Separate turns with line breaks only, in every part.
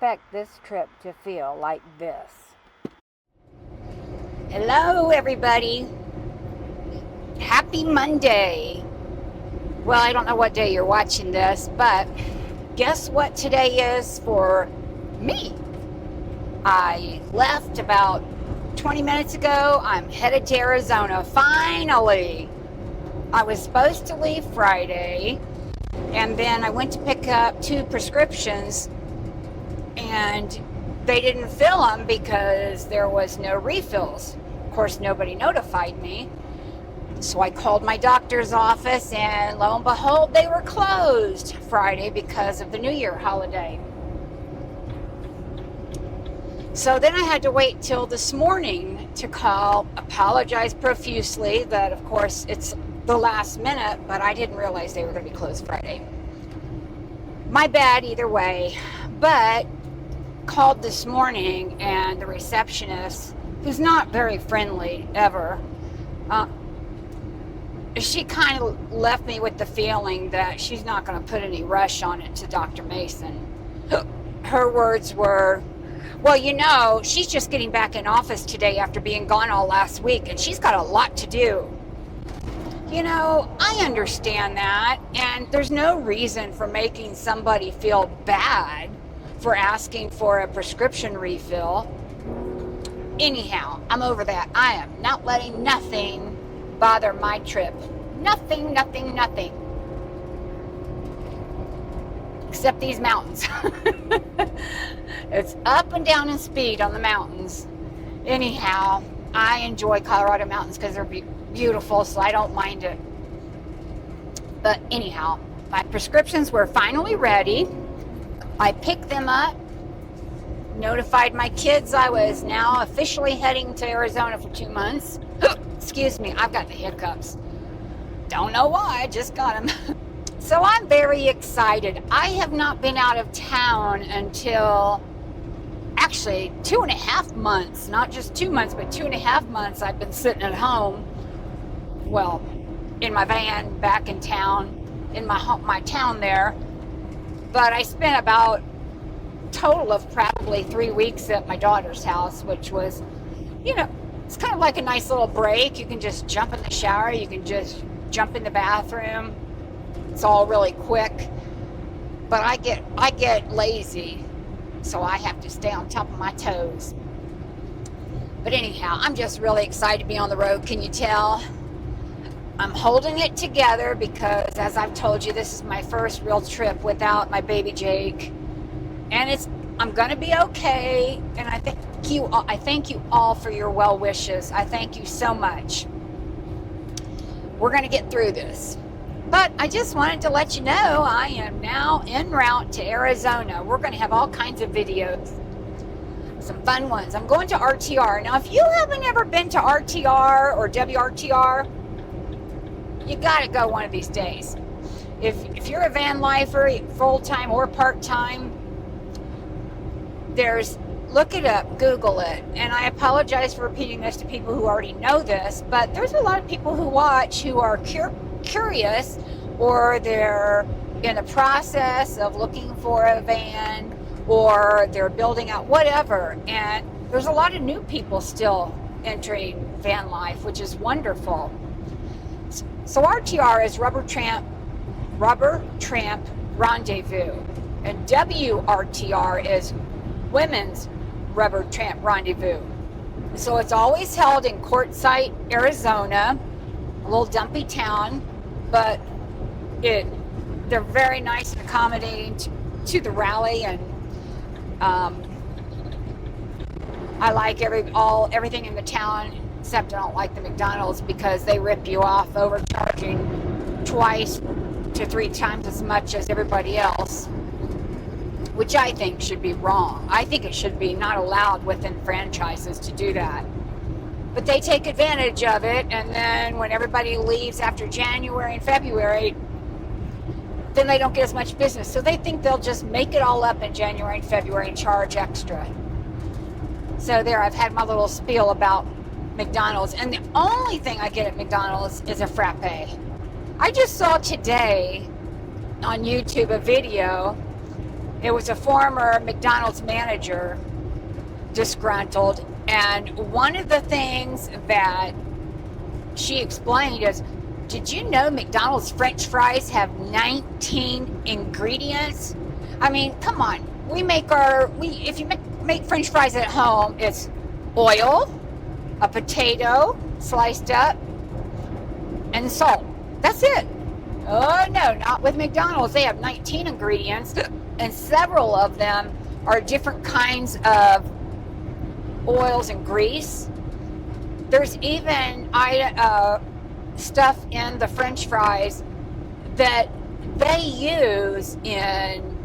expect this trip to feel like this. Hello, everybody. Happy Monday. Well, I don't know what day you're watching this, but guess what today is for me? I left about 20 minutes ago. I'm headed to Arizona. Finally! I was supposed to leave Friday, and then I went to pick up 2 prescriptions, and they didn't fill them because there was no refills. Of course, nobody notified me. So I called my doctor's office, and lo and behold, they were closed Friday because of the New Year holiday. So then I had to wait till this morning to call, apologize profusely that, of course, it's the last minute, but I didn't realize they were going to be closed Friday. My bad either way. But called this morning, and the receptionist, who's not very friendly ever, she kind of left me with the feeling that she's not going to put any rush on it to Dr. Mason. Her words were, well, you know, she's just getting back in office today after being gone all last week, and she's got a lot to do. You know, I understand that, and there's no reason for making somebody feel bad for asking for a prescription refill. Anyhow, I'm over that. I am not letting nothing bother my trip. Nothing, nothing, nothing. Except these mountains. It's up and down in speed on the mountains. Anyhow, I enjoy Colorado mountains because they're beautiful, so I don't mind it. But anyhow, my prescriptions were finally ready. I picked them up, notified my kids I was now officially heading to Arizona for 2 months. Excuse me, I've got the hiccups. Don't know why, I just got them. So I'm very excited. I have not been out of town until actually 2.5 months, not just 2 months, but 2.5 months I've been sitting at home. Well, in my van back in town, in my town there. But I spent about total of probably 3 weeks at my daughter's house, which was, you know, it's kind of like a nice little break. You can just jump in the shower, you can just jump in the bathroom. It's all really quick. But I get lazy, so I have to stay on top of my toes. But anyhow, I'm just really excited to be on the road. Can you tell? I'm holding it together because, as I've told you, this is my first real trip without my baby Jake, and I'm going to be okay. And I thank you all for your well wishes. I thank you so much. We're going to get through this. But I just wanted to let you know I am now en route to Arizona. We're going to have all kinds of videos, some fun ones. I'm going to RTR. Now, if you haven't ever been to RTR or WRTR, you got to go one of these days. If you're a VanLifer, full-time or part-time, look it up, Google it. And I apologize for repeating this to people who already know this, but there's a lot of people who watch who are curious, or they're in the process of looking for a van, or they're building out whatever. And there's a lot of new people still entering van life, which is wonderful. So RTR is Rubber Tramp Rendezvous, and WRTR is Women's Rubber Tramp Rendezvous. So it's always held in Quartzsite, Arizona, a little dumpy town, but they're very nice and accommodating to the rally, and I like everything in the town. Except I don't like the McDonald's because they rip you off, overcharging twice to 3 times as much as everybody else, which I think should be wrong. I think it should be not allowed within franchises to do that. But they take advantage of it, and then when everybody leaves after January and February, then they don't get as much business. So they think they'll just make it all up in January and February and charge extra. So there, I've had my little spiel about McDonald's, and the only thing I get at McDonald's is a frappe. I just saw today on YouTube a video It was a former McDonald's manager, disgruntled, and one of the things that she explained is, did you know McDonald's French fries have 19 ingredients? I mean, come on. If you make French fries at home, it's oil, a potato sliced up, and salt. That's it. Oh no, not with McDonald's. They have 19 ingredients, and several of them are different kinds of oils and grease. There's even stuff in the French fries that they use in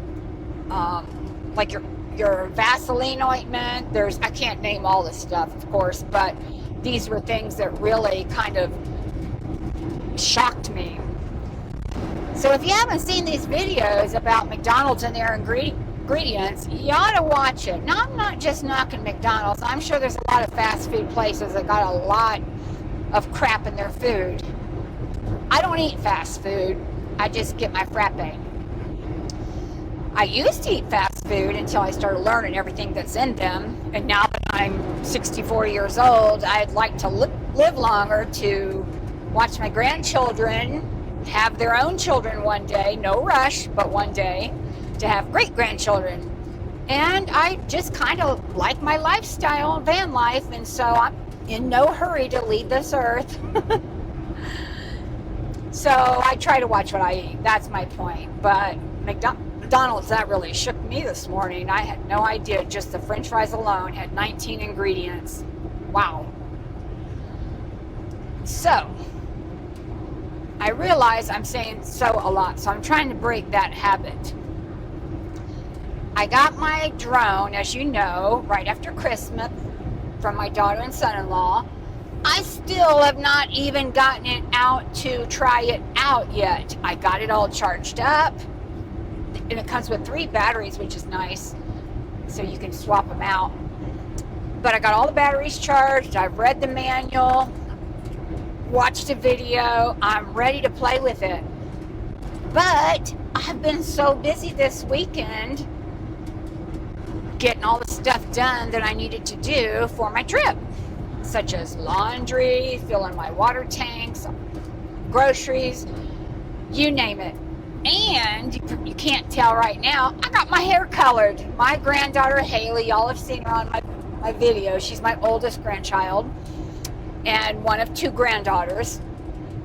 like your Vaseline ointment. I can't name all the stuff, of course, but these were things that really kind of shocked me. So if you haven't seen these videos about McDonald's and their ingredients, you ought to watch it. Now, I'm not just knocking McDonald's. I'm sure there's a lot of fast food places that got a lot of crap in their food. I don't eat fast food. I just get my frappe. I used to eat fast food until I started learning everything that's in them. And now that I'm 64 years old, I'd like to live longer to watch my grandchildren have their own children one day. No rush, but one day to have great-grandchildren. And I just kind of like my lifestyle, van life, and so I'm in no hurry to leave this earth. So I try to watch what I eat. That's my point. But McDonald's, that really shook me this morning. I had no idea just the French fries alone had 19 ingredients. Wow. So I realize I'm saying so a lot, so I'm trying to break that habit. I got my drone, as you know, right after Christmas from my daughter and son-in-law. I still have not even gotten it out to try it out yet. I got it all charged up, and it comes with 3 batteries, which is nice, so you can swap them out. But I got all the batteries charged. I've read the manual, watched a video. I'm ready to play with it. But I've been so busy this weekend getting all the stuff done that I needed to do for my trip, such as laundry, filling my water tanks, groceries, you name it. And you can't tell right now, I got my hair colored. My granddaughter Haley, y'all have seen her on my video. She's my oldest grandchild and one of 2 granddaughters.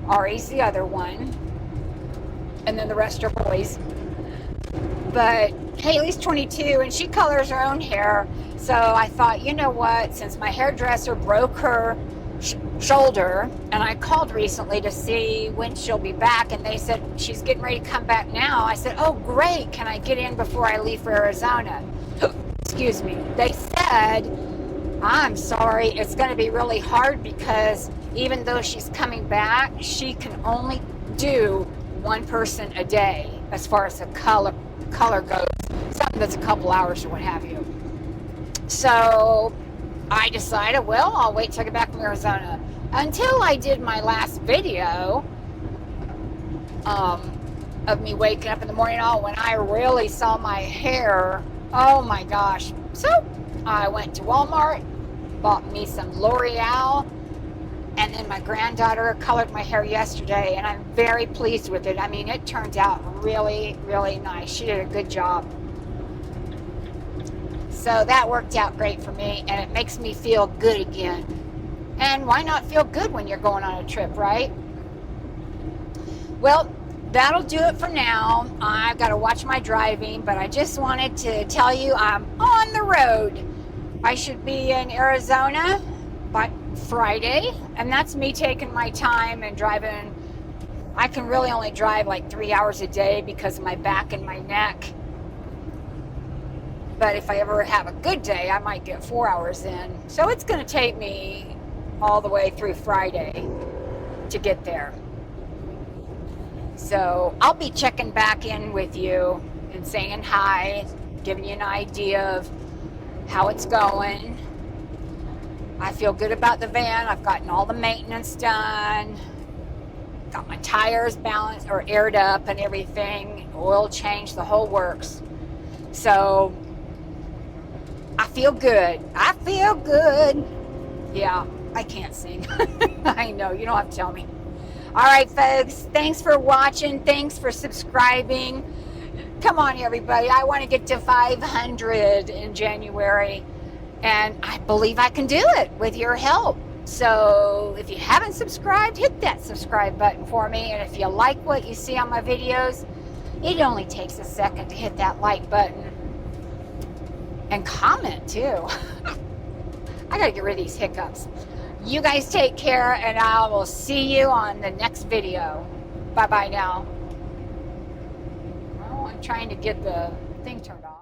Ari's the other one, and then the rest are boys. But Haley's 22 and she colors her own hair. So I thought, you know what, since my hairdresser broke her shoulder, and I called recently to see when she'll be back, and they said she's getting ready to come back now. I said, oh great, can I get in before I leave for Arizona? Excuse me. They said, I'm sorry, it's going to be really hard because even though she's coming back, she can only do 1 person a day as far as the color goes, something that's a couple hours or what have you. So I decided, well, I'll wait till I get back from Arizona. Until I did my last video of me waking up in the morning, when I really saw my hair, oh my gosh. So I went to Walmart, bought me some L'Oreal, and then my granddaughter colored my hair yesterday, and I'm very pleased with it. I mean, it turned out really, really nice. She did a good job. So that worked out great for me, and it makes me feel good again. And why not feel good when you're going on a trip, right? Well, that'll do it for now. I've got to watch my driving, but I just wanted to tell you I'm on the road. I should be in Arizona by Friday, and that's me taking my time and driving. I can really only drive like 3 hours a day because of my back and my neck. But if I ever have a good day, I might get 4 hours in. So it's going to take me all the way through Friday to get there. So I'll be checking back in with you and saying hi, giving you an idea of how it's going. I feel good about the van. I've gotten all the maintenance done. Got my tires balanced or aired up and everything. Oil change, the whole works. So I feel good. I feel good. Yeah, I can't sing. I know, you don't have to tell me. All right, folks, thanks for watching. Thanks for subscribing. Come on, everybody. I want to get to 500 in January, and I believe I can do it with your help. So if you haven't subscribed, hit that subscribe button for me. And if you like what you see on my videos, it only takes a second to hit that like button. And comment, too. I got to get rid of these hiccups. You guys take care, and I will see you on the next video. Bye-bye now. Oh, I'm trying to get the thing turned off.